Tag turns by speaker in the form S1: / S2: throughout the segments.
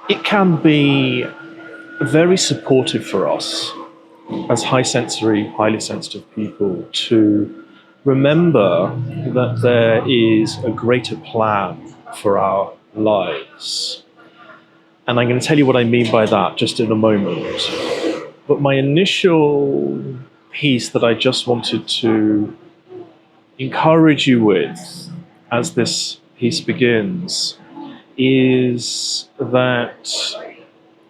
S1: It can be very supportive for us as high sensory, highly sensitive people to remember that there is a greater plan for our lives. And I'm going to tell you what I mean by that just in a moment. But my initial piece that I just wanted to encourage you with as this piece begins is that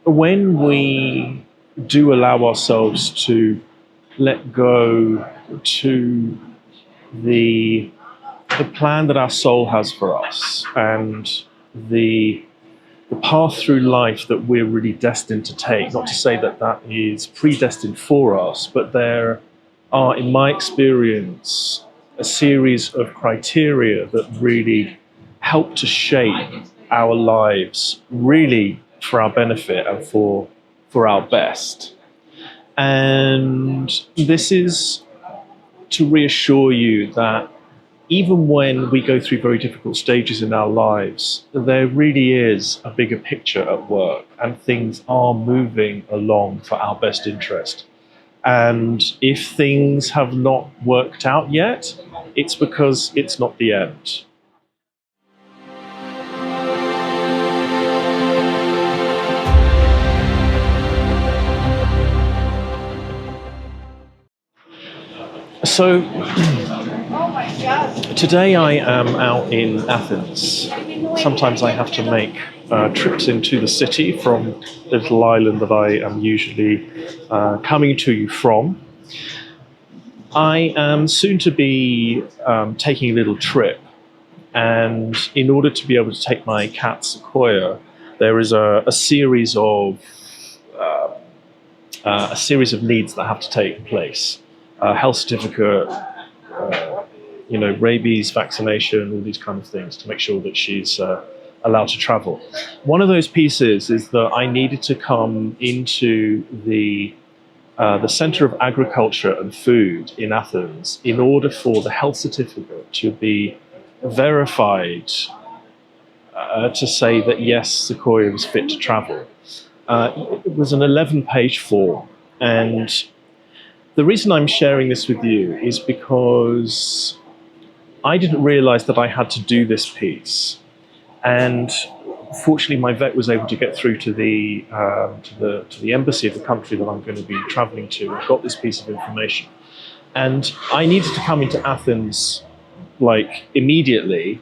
S1: when we do allow ourselves to let go to the plan that our soul has for us and the path through life that we're really destined to take, not to say that that is predestined for us, but there are, in my experience, a series of criteria that really help to shape our lives really for our benefit and for our best. And this is to reassure you that even when we go through very difficult stages in our lives, there really is a bigger picture at work and things are moving along for our best interest. And if things have not worked out yet, it's because it's not the end. So today I am out in Athens. Sometimes I have to make trips into the city from the little island that I am usually coming to you from. I am soon to be taking a little trip, and in order to be able to take my cat Sequoia, there is a series of needs that have to take place. Health certificate, rabies vaccination, all these kind of things to make sure that she's allowed to travel. One of those pieces is that I needed to come into the Center of Agriculture and Food in Athens in order for the health certificate to be verified to say that yes, Sequoia was fit to travel. It was an 11-page form, and the reason I'm sharing this with you is because I didn't realize that I had to do this piece. And fortunately, my vet was able to get through to the embassy of the country that I'm going to be traveling to and got this piece of information. And I needed to come into Athens immediately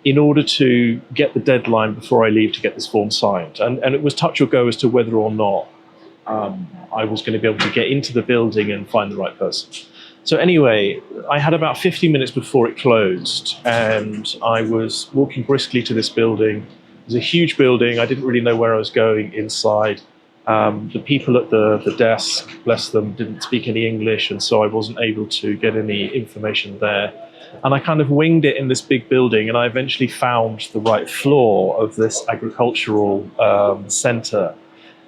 S1: in order to get the deadline before I leave to get this form signed. And it was touch or go as to whether or not I was going to be able to get into the building and find the right person. So anyway, I had about 50 minutes before it closed, and I was walking briskly to this building. It was a huge building. I didn't really know where I was going inside. The people at the desk, bless them, didn't speak any English, and so I wasn't able to get any information there. And I kind of winged it in this big building, and I eventually found the right floor of this agricultural center.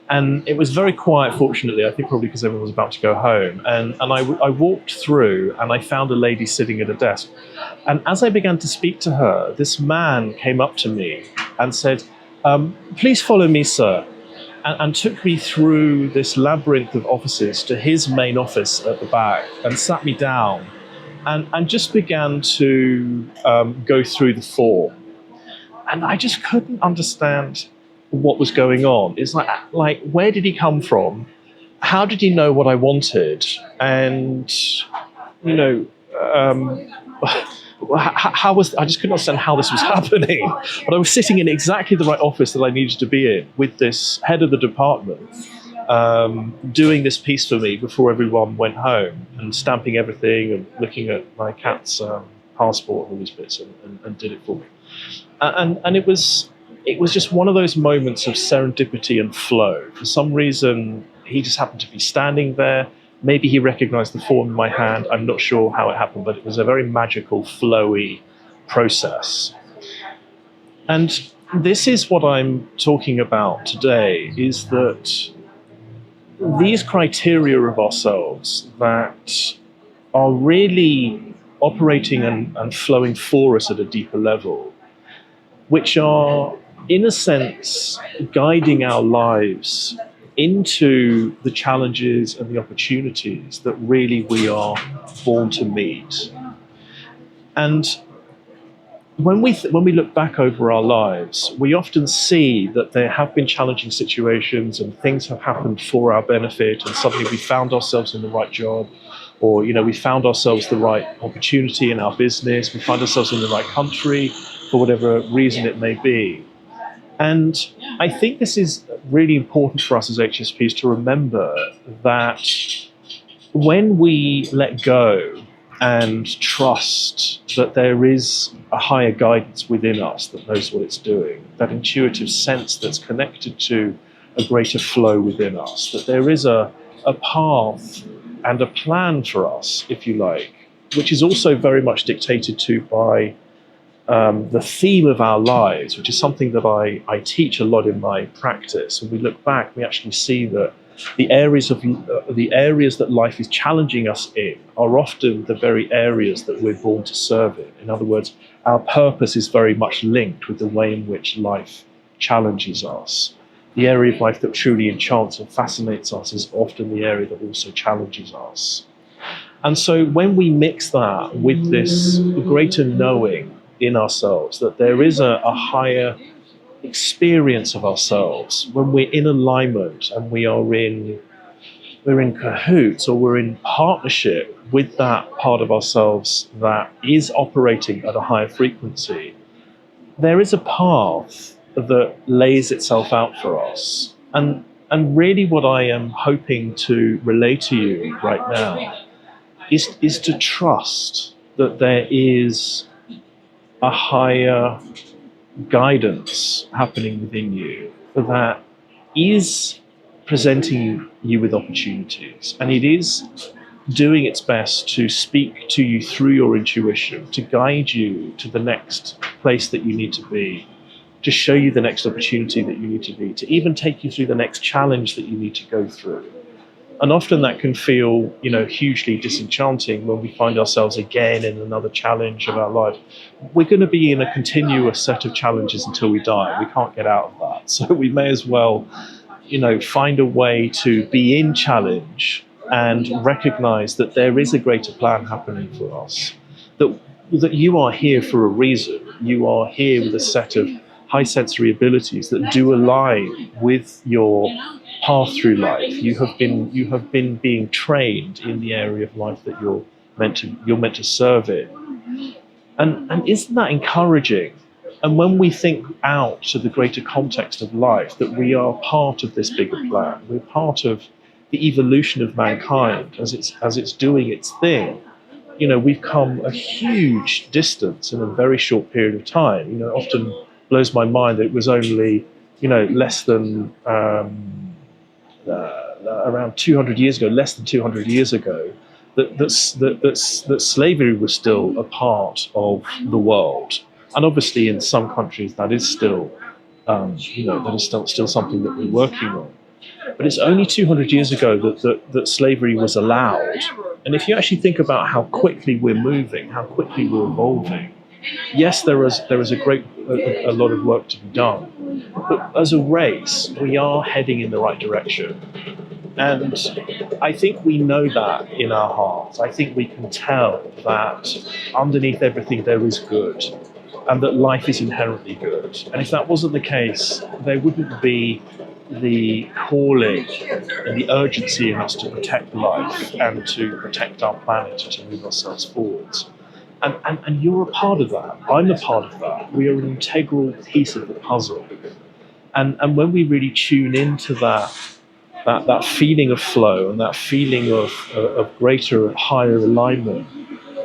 S1: And it was very quiet, fortunately, I think probably because everyone was about to go home. And I walked through and I found a lady sitting at a desk. And as I began to speak to her, this man came up to me and said, "Please follow me, sir," and took me through this labyrinth of offices to his main office at the back and sat me down and just began to go through the form. And I just couldn't understand what was going on. It's like where did he come from? How did he know what I wanted? And how was I just couldn't understand how this was happening. But I was sitting in exactly the right office that I needed to be in with this head of the department doing this piece for me before everyone went home and stamping everything and looking at my cat's passport and all these bits and did it for me. And it was just one of those moments of serendipity and flow. For some reason, he just happened to be standing there. Maybe he recognized the form in my hand. I'm not sure how it happened, but it was a very magical, flowy process. And this is what I'm talking about today, is that these criteria of ourselves that are really operating and flowing for us at a deeper level, which are in a sense, guiding our lives into the challenges and the opportunities that really we are born to meet. And when we look back over our lives, we often see that there have been challenging situations and things have happened for our benefit, and suddenly we found ourselves in the right job, or we found ourselves the right opportunity in our business, we find ourselves in the right country for whatever reason it may be. And I think this is really important for us as HSPs to remember that when we let go and trust that there is a higher guidance within us that knows what it's doing, that intuitive sense that's connected to a greater flow within us, that there is a path and a plan for us, if you like, which is also very much dictated to by the theme of our lives, which is something that I teach a lot in my practice. When we look back, we actually see that the areas that life is challenging us in are often the very areas that we're born to serve in. In other words, our purpose is very much linked with the way in which life challenges us. The area of life that truly enchants and fascinates us is often the area that also challenges us. And so when we mix that with this greater knowing in ourselves, that there is a higher experience of ourselves, when we're in alignment and we're in cahoots, or we're in partnership with that part of ourselves that is operating at a higher frequency, there is a path that lays itself out for us. And really what I am hoping to relay to you right now is to trust that there is a higher guidance happening within you that is presenting you with opportunities, and it is doing its best to speak to you through your intuition, to guide you to the next place that you need to be, to show you the next opportunity that you need to be, to even take you through the next challenge that you need to go through. And often that can feel, hugely disenchanting when we find ourselves again in another challenge of our life. We're going to be in a continuous set of challenges until we die. We can't get out of that. So we may as well, find a way to be in challenge and recognize that there is a greater plan happening for us, that you are here for a reason. You are here with a set of high sensory abilities that do align with your path through life. You have been being trained in the area of life that you're meant to serve in. And isn't that encouraging? And when we think out to the greater context of life, that we are part of this bigger plan, we're part of the evolution of mankind as it's doing its thing. We've come a huge distance in a very short period of time. It often blows my mind that it was only, less than around 200 years ago, less than 200 years ago, that slavery was still a part of the world. And obviously in some countries that is still, still something that we're working on. But it's only 200 years ago that slavery was allowed. And if you actually think about how quickly we're moving, how quickly we're evolving, yes, there is a lot of work to be done. But as a race, we are heading in the right direction. And I think we know that in our hearts. I think we can tell that underneath everything there is good, and that life is inherently good. And if that wasn't the case, there wouldn't be the calling and the urgency in us to protect life and to protect our planet and to move ourselves forwards. And you're a part of that. I'm a part of that. We are an integral piece of the puzzle. And when we really tune into that feeling of flow and that feeling of greater, higher alignment,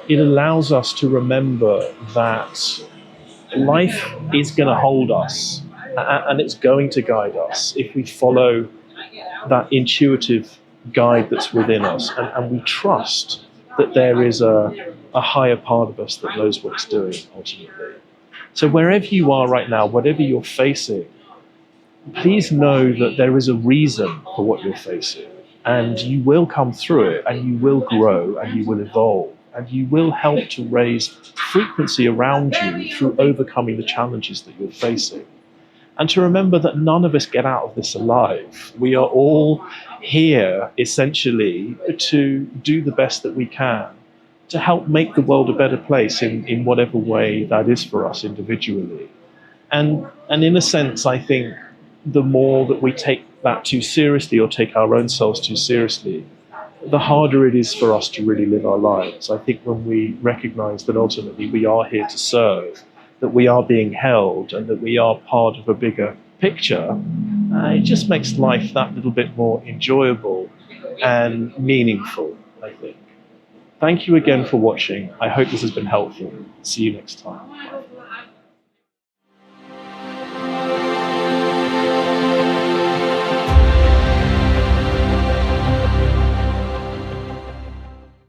S1: it allows us to remember that life is going to hold us and it's going to guide us if we follow that intuitive guide that's within us, and we trust that there is a higher part of us that knows what it's doing ultimately. So wherever you are right now, whatever you're facing, please know that there is a reason for what you're facing, and you will come through it, and you will grow, and you will evolve, and you will help to raise frequency around you through overcoming the challenges that you're facing. and to remember that none of us get out of this alive. We are all here essentially to do the best that we can to help make the world a better place in whatever way that is for us individually. And in a sense, I think the more that we take that too seriously or take our own selves too seriously, the harder it is for us to really live our lives. I think when we recognize that ultimately we are here to serve, that we are being held, and that we are part of a bigger picture, it just makes life that little bit more enjoyable and meaningful, I think. Thank you again for watching. I hope this has been helpful. See you next time.